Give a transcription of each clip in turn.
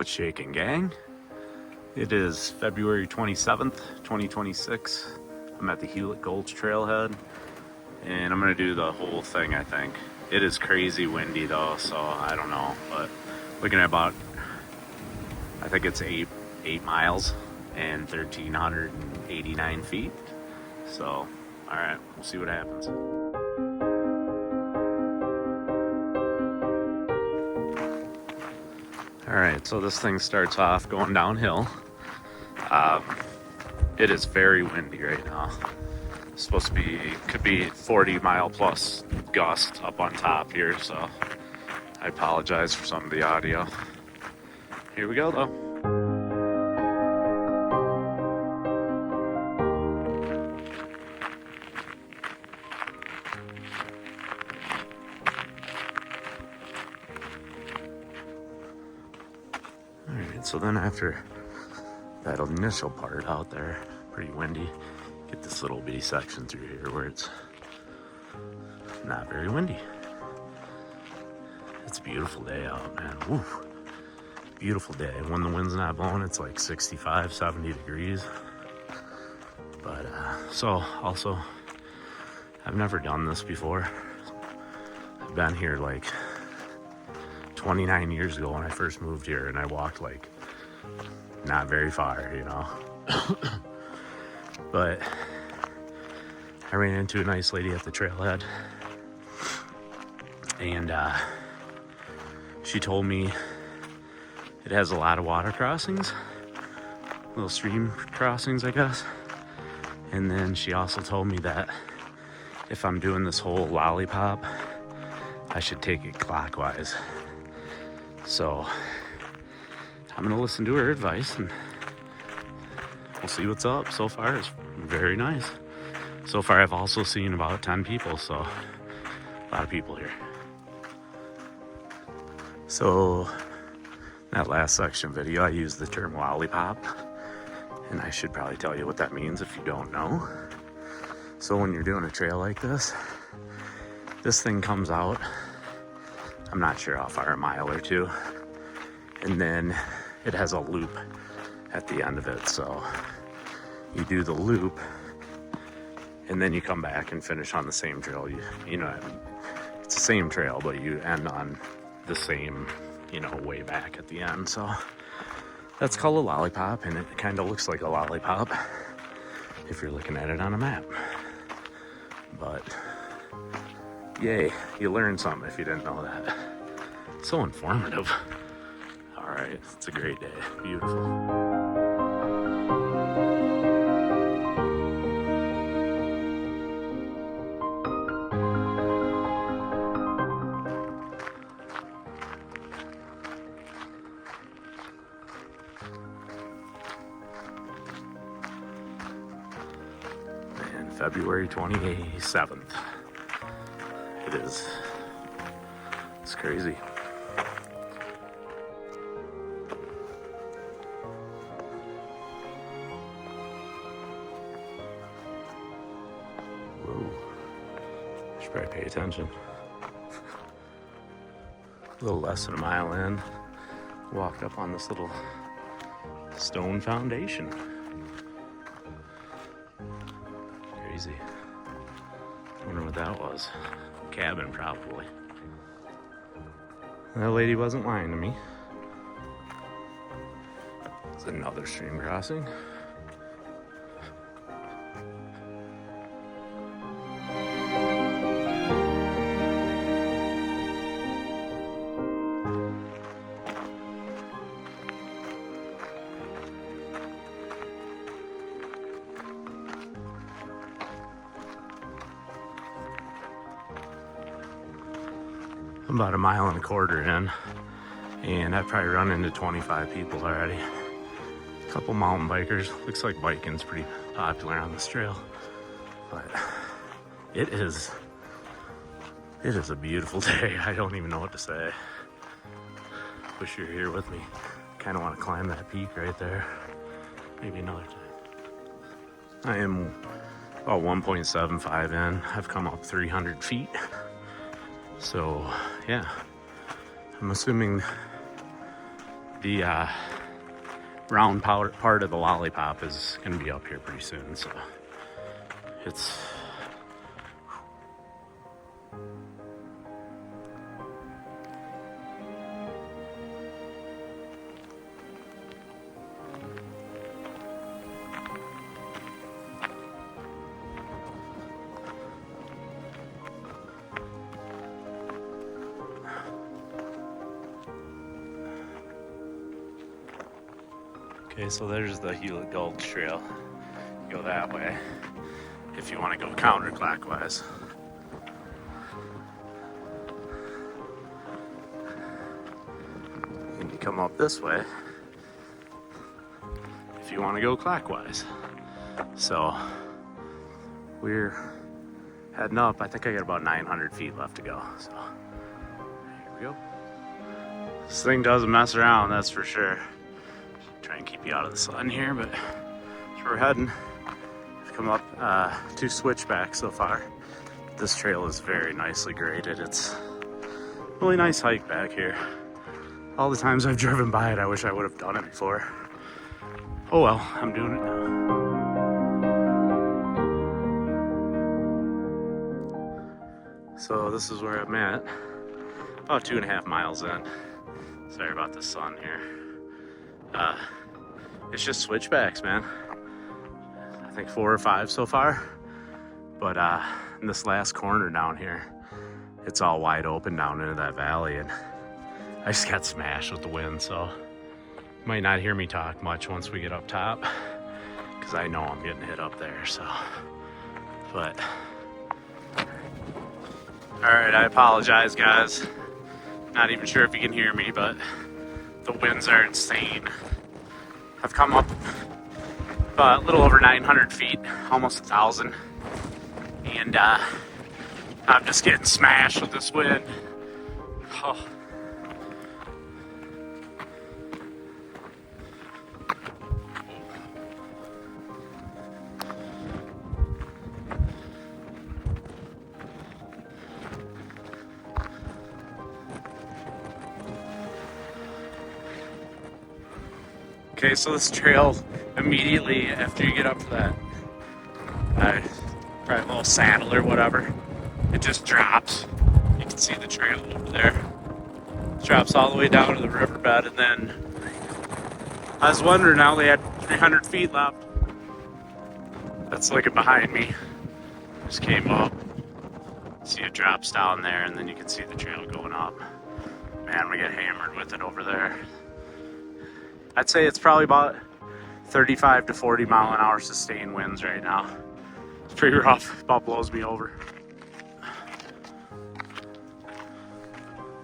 What's shaking, gang? It is February 27th, 2026. I'm at the Hewlett Gulch trailhead, and I'm gonna do the whole thing, I think. It is crazy windy though, so I don't know, but looking at about, I think it's eight miles and 1,389 feet. So, all right, we'll see what happens. All right, so this thing starts off going downhill. It is very windy right now. It's supposed to be, could be 40-mile-plus gusts up on top here, so I apologize for some of the audio. Here we go, though. Alright, so then after that initial part out there, pretty windy, get this little bitty section through here where it's not very windy. It's a beautiful day out, man. Woo. Beautiful day. When the wind's not blowing, it's like 65, 70 degrees. But, so also, I've never done this before. I've been here like 29 years ago when I first moved here, and I walked like not very far, you know. But I ran into a nice lady at the trailhead, and she told me it has a lot of water crossings, little stream crossings, I guess. And then she also told me that if I'm doing this whole lollipop, I should take it clockwise. So I'm gonna listen to her advice and we'll see what's up. So far it's very nice. So far I've also seen about 10 people, so a lot of people here. So that last section video, I used the term lollipop, and I should probably tell you what that means if you don't know. So when you're doing a trail like this thing comes out, I'm not sure how far, a mile or two, and then it has a loop at the end of it. So you do the loop and then you come back and finish on the same trail. You know, it's the same trail, but you end on the same, you know, way back at the end. So that's called a lollipop, and it kind of looks like a lollipop if you're looking at it on a map. But yay, you learned something if you didn't know that. So informative. All right, it's a great day. Beautiful. And February 27th. It is. It's crazy. Whoa. Should probably pay attention. A little less than a mile in, walked up on this little stone foundation. Crazy. Wonder what that was. Cabin, probably. That lady wasn't lying to me. It's another stream crossing. I'm about 1.25 miles in, and I've probably run into 25 people already. A couple mountain bikers. Looks like biking's pretty popular on this trail, but it is a beautiful day. I don't even know what to say. Wish you were here with me. Kind of want to climb that peak right there. Maybe another time. I am about 1.75 in. I've come up 300 feet. So yeah, I'm assuming The round part of the lollipop is going to be up here pretty soon, so it's okay. So there's the Hewlett Gulch trail. Go that way if you want to go counterclockwise. And you come up this way if you want to go clockwise. So we're heading up. I think I got about 900 feet left to go. So here we go. This thing doesn't mess around, that's for sure. Try and keep you out of the sun here, but that's where we're heading. We've come up 2 switchbacks so far. This trail is very nicely graded. It's a really nice hike back here. All the times I've driven by it, I wish I would have done it before. Oh well, I'm doing it now. So this is where I'm at, about 2.5 miles in. Sorry about the sun here. It's just switchbacks, man. I think 4 or 5 so far. But in this last corner down here, it's all wide open down into that valley, and I just got smashed with the wind, so you might not hear me talk much once we get up top, because I know I'm getting hit up there, so. But, alright, I apologize, guys. Not even sure if you can hear me, but the winds are insane. I've come up a little over 900 feet, almost 1,000, and I'm just getting smashed with this wind. Oh. Okay, so this trail, immediately after you get up to that probably little saddle or whatever, it just drops. You can see the trail over there. It drops all the way down to the riverbed, and then I was wondering, I only had 300 feet left. That's looking behind me. Just came up. See, it drops down there, and then you can see the trail going up. Man, we get hammered with it over there. I'd say it's probably about 35 to 40 mile an hour sustained winds right now. It's pretty rough. About blows me over.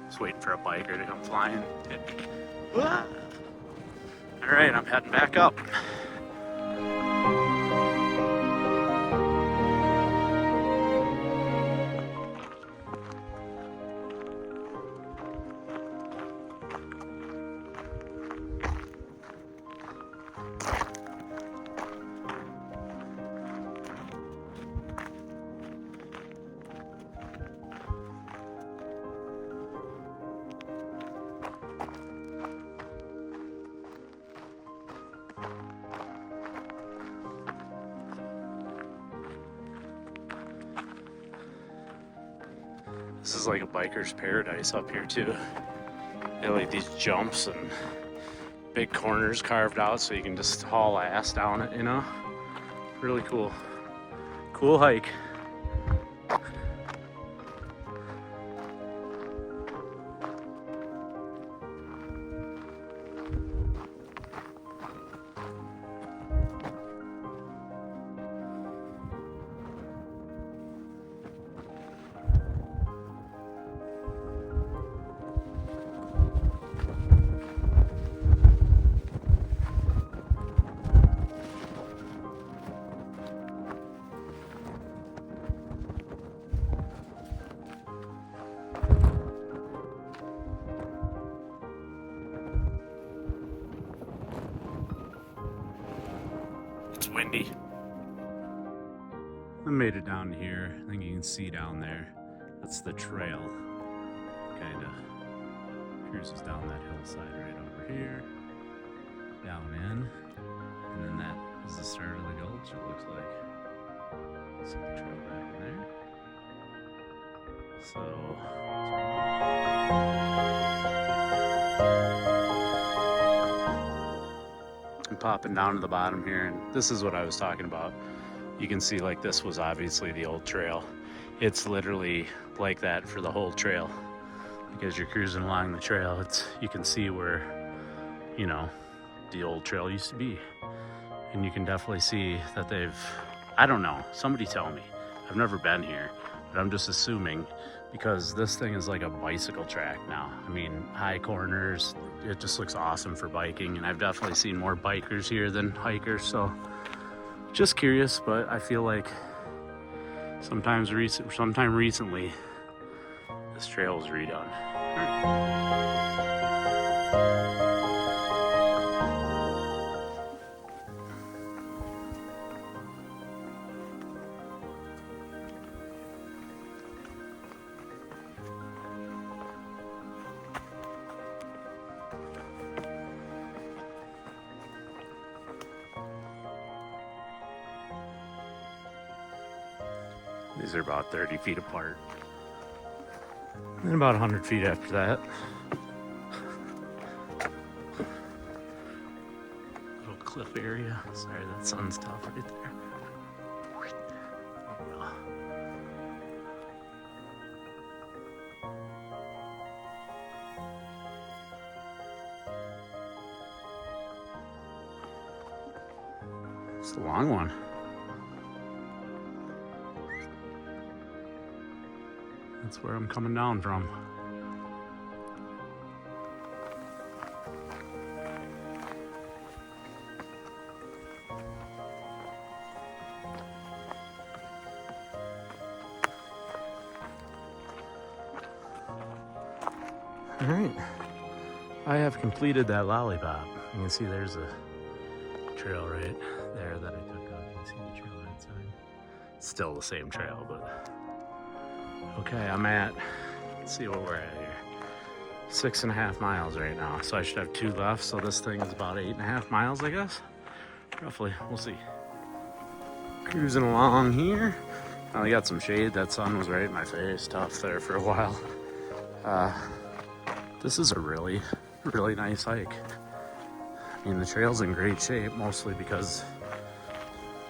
Just waiting for a biker to come flying. Alright, I'm heading back up. This is like a biker's paradise up here too. They have like these jumps and big corners carved out so you can just haul ass down it, you know? Really cool. Cool hike. It's windy. I made it down here. I think you can see down there. That's the trail. Kinda. Cruises down that hillside right over here, down in, and then that is the start of the gulch, it looks like. See the trail back in there. So, I'm popping down to the bottom here, and this is what I was talking about. You can see like this was obviously the old trail. It's literally like that for the whole trail. Like as you're cruising along the trail, you can see where, you know, the old trail used to be. And you can definitely see that I don't know, somebody tell me. I've never been here, but I'm just assuming because this thing is like a bicycle track now. I mean, high corners, it just looks awesome for biking, and I've definitely seen more bikers here than hikers, so just curious, but I feel like sometime recently, this trail was redone. These are about 30 feet apart. And about 100 feet after that. Little cliff area. Sorry, that sun's tough right there. It's a long one. That's where I'm coming down from. All right, I have completed that lollipop. You can see there's a trail right there that I took out. You can see the trailhead sign. It's still the same trail, but okay, I'm at, let's see what we're at here. 6.5 miles right now. So I should have 2 left. So this thing is about 8.5 miles, I guess. Roughly, we'll see. Cruising along here. I got some shade. That sun was right in my face. Tough there for a while. This is a really, really nice hike. I mean, the trail's in great shape, mostly because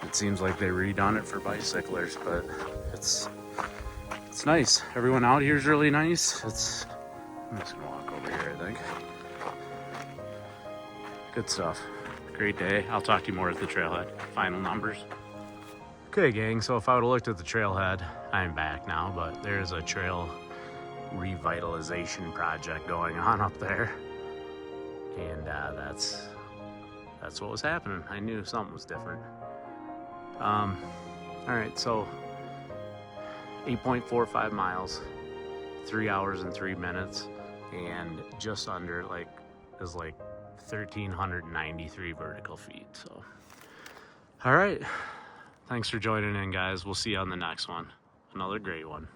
it seems like they redone it for bicyclers, but it's nice. Everyone out here is really nice. I'm just gonna walk over here, I think. Good stuff. Great day. I'll talk to you more at the trailhead. Final numbers. Okay, gang, so if I would have looked at the trailhead, I'm back now, but there's a trail revitalization project going on up there. And that's what was happening. I knew something was different. All right, so 8.45 miles, 3 hours and 3 minutes, and just under is 1,393 vertical feet. So, all right, thanks for joining in, guys. We'll see you on the next one. Another great one.